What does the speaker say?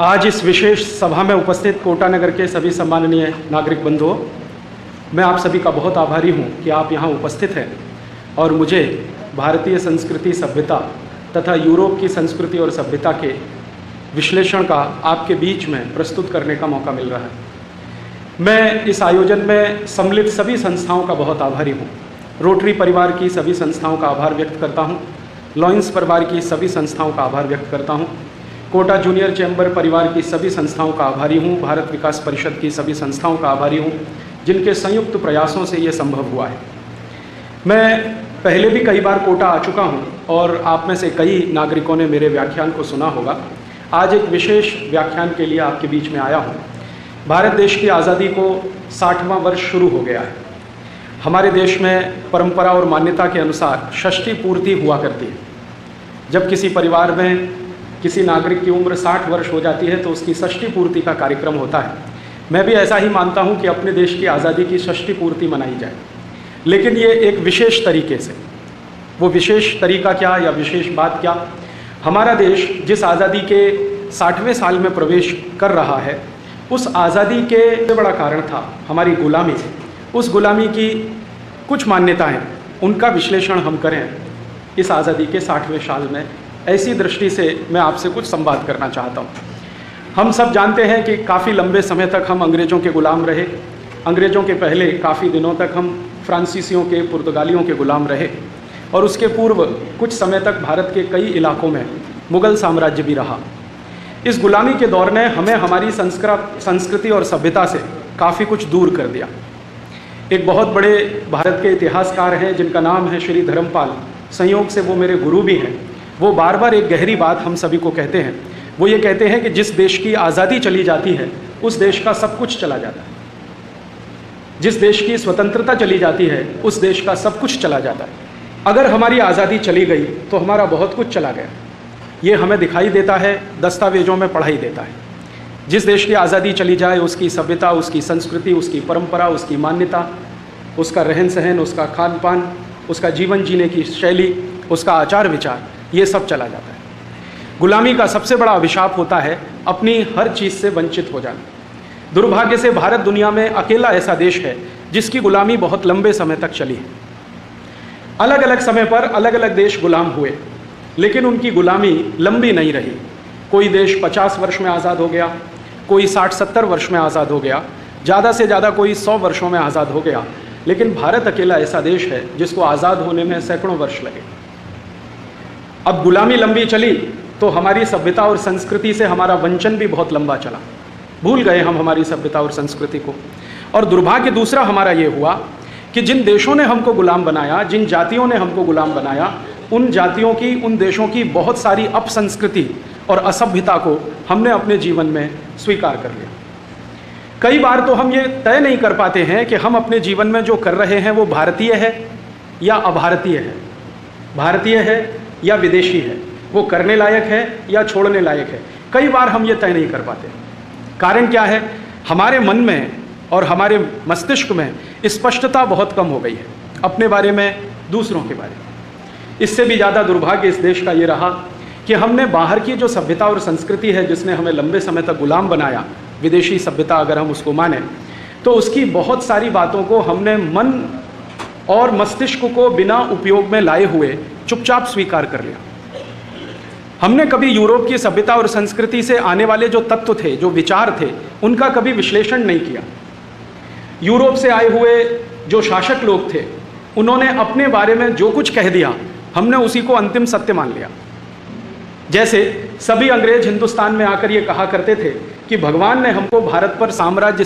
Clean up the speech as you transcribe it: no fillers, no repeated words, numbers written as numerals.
आज इस विशेष सभा में उपस्थित कोटा नगर के सभी सम्माननीय नागरिक बंधुओं, मैं आप सभी का बहुत आभारी हूं कि आप यहां उपस्थित हैं और मुझे भारतीय संस्कृति सभ्यता तथा यूरोप की संस्कृति और सभ्यता के विश्लेषण का आपके बीच में प्रस्तुत करने का मौका मिल रहा है। मैं इस आयोजन में सम्मिलित सभी संस्थाओं का बहुत आभारी हूँ। रोटरी परिवार की सभी संस्थाओं का आभार व्यक्त करता हूँ, लॉयंस परिवार की सभी संस्थाओं का आभार व्यक्त करता हूँ, कोटा जूनियर चैम्बर परिवार की सभी संस्थाओं का आभारी हूँ, भारत विकास परिषद की सभी संस्थाओं का आभारी हूँ, जिनके संयुक्त प्रयासों से ये संभव हुआ है। मैं पहले भी कई बार कोटा आ चुका हूँ और आप में से कई नागरिकों ने मेरे व्याख्यान को सुना होगा। आज एक विशेष व्याख्यान के लिए आपके बीच में आया हूँ। भारत देश की आज़ादी को 60वां वर्ष शुरू हो गया है। हमारे देश में परंपरा और मान्यता के अनुसार षष्ठी पूर्ति हुआ करती है। जब किसी परिवार में किसी नागरिक की उम्र 60 वर्ष हो जाती है तो उसकी षष्ठी पूर्ति का कार्यक्रम होता है। मैं भी ऐसा ही मानता हूँ कि अपने देश की आज़ादी की षष्ठी पूर्ति मनाई जाए, लेकिन ये एक विशेष तरीके से। वो विशेष तरीका क्या या विशेष बात क्या? हमारा देश जिस आज़ादी के 60वें साल में प्रवेश कर रहा है, उस आज़ादी के सबसे बड़ा कारण था हमारी गुलामी। उस गुलामी की कुछ मान्यताएं, उनका विश्लेषण हम करें इस आज़ादी के 60वें साल में। ऐसी दृष्टि से मैं आपसे कुछ संवाद करना चाहता हूँ। हम सब जानते हैं कि काफ़ी लंबे समय तक हम अंग्रेज़ों के गुलाम रहे। अंग्रेज़ों के पहले काफ़ी दिनों तक हम फ्रांसीसियों के, पुर्तगालियों के गुलाम रहे और उसके पूर्व कुछ समय तक भारत के कई इलाकों में मुग़ल साम्राज्य भी रहा। इस गुलामी के दौर ने हमें हमारी संस्कृति और सभ्यता से काफ़ी कुछ दूर कर दिया। एक बहुत बड़े भारत के इतिहासकार हैं जिनका नाम है श्री धर्मपाल, संयोग से वो मेरे गुरु भी हैं। वो बार बार एक गहरी बात हम सभी को कहते हैं। वो ये कहते हैं कि जिस देश की आज़ादी चली जाती है उस देश का सब कुछ चला जाता है। जिस देश की स्वतंत्रता चली जाती है उस देश का सब कुछ चला जाता है। अगर हमारी आज़ादी चली गई तो हमारा बहुत कुछ चला गया। ये हमें दिखाई देता है, दस्तावेज़ों में पढ़ाई देता है। जिस देश की आज़ादी चली जाए उसकी सभ्यता, उसकी संस्कृति, उसकी परंपरा, उसकी मान्यता, उसका रहन सहन, उसका खान पान, उसका जीवन जीने की शैली, उसका आचार विचार, ये सब चला जाता है। गुलामी का सबसे बड़ा अभिशाप होता है अपनी हर चीज़ से वंचित हो जाना। दुर्भाग्य से भारत दुनिया में अकेला ऐसा देश है जिसकी गुलामी बहुत लंबे समय तक चली है। अलग अलग समय पर अलग अलग देश गुलाम हुए, लेकिन उनकी गुलामी लंबी नहीं रही। कोई देश 50 वर्ष में आज़ाद हो गया, कोई 60-70 वर्ष में आज़ाद हो गया, ज़्यादा से ज़्यादा कोई 100 वर्षों में आज़ाद हो गया। लेकिन भारत अकेला ऐसा देश है जिसको आज़ाद होने में सैकड़ों वर्ष लगे। अब गुलामी लंबी चली तो हमारी सभ्यता और संस्कृति से हमारा वंचन भी बहुत लंबा चला। भूल गए हम हमारी सभ्यता और संस्कृति को। और दुर्भाग्य दूसरा हमारा ये हुआ कि जिन देशों ने हमको गुलाम बनाया, जिन जातियों ने हमको गुलाम बनाया, उन जातियों की, उन देशों की बहुत सारी अपसंस्कृति और असभ्यता को हमने अपने जीवन में स्वीकार कर लिया। कई बार तो हम ये तय नहीं कर पाते हैं कि हम अपने जीवन में जो कर रहे हैं वो भारतीय है या अभारतीय है, भारतीय है या विदेशी है, वो करने लायक है या छोड़ने लायक है। कई बार हम ये तय नहीं कर पाते। कारण क्या है? हमारे मन में और हमारे मस्तिष्क में स्पष्टता बहुत कम हो गई है अपने बारे में, दूसरों के बारे में। इससे भी ज़्यादा दुर्भाग्य इस देश का ये रहा कि हमने बाहर की जो सभ्यता और संस्कृति है जिसने हमें लंबे समय तक गुलाम बनाया, विदेशी सभ्यता अगर हम उसको माने, तो उसकी बहुत सारी बातों को हमने मन और मस्तिष्क को बिना उपयोग में लाए हुए चुपचाप स्वीकार कर लिया। हमने कभी यूरोप की सभ्यता और संस्कृति से आने वाले जो तत्व थे, जो विचार थे, उनका कभी विश्लेषण नहीं किया। यूरोप से आए हुए जो शासक लोग थे, उन्होंने अपने बारे में जो कुछ कह दिया, हमने उसी को अंतिम सत्य मान लिया। जैसे सभी अंग्रेज हिंदुस्तान में आकर ये कहा करते थे कि भगवान ने हमको भारत पर साम्राज्य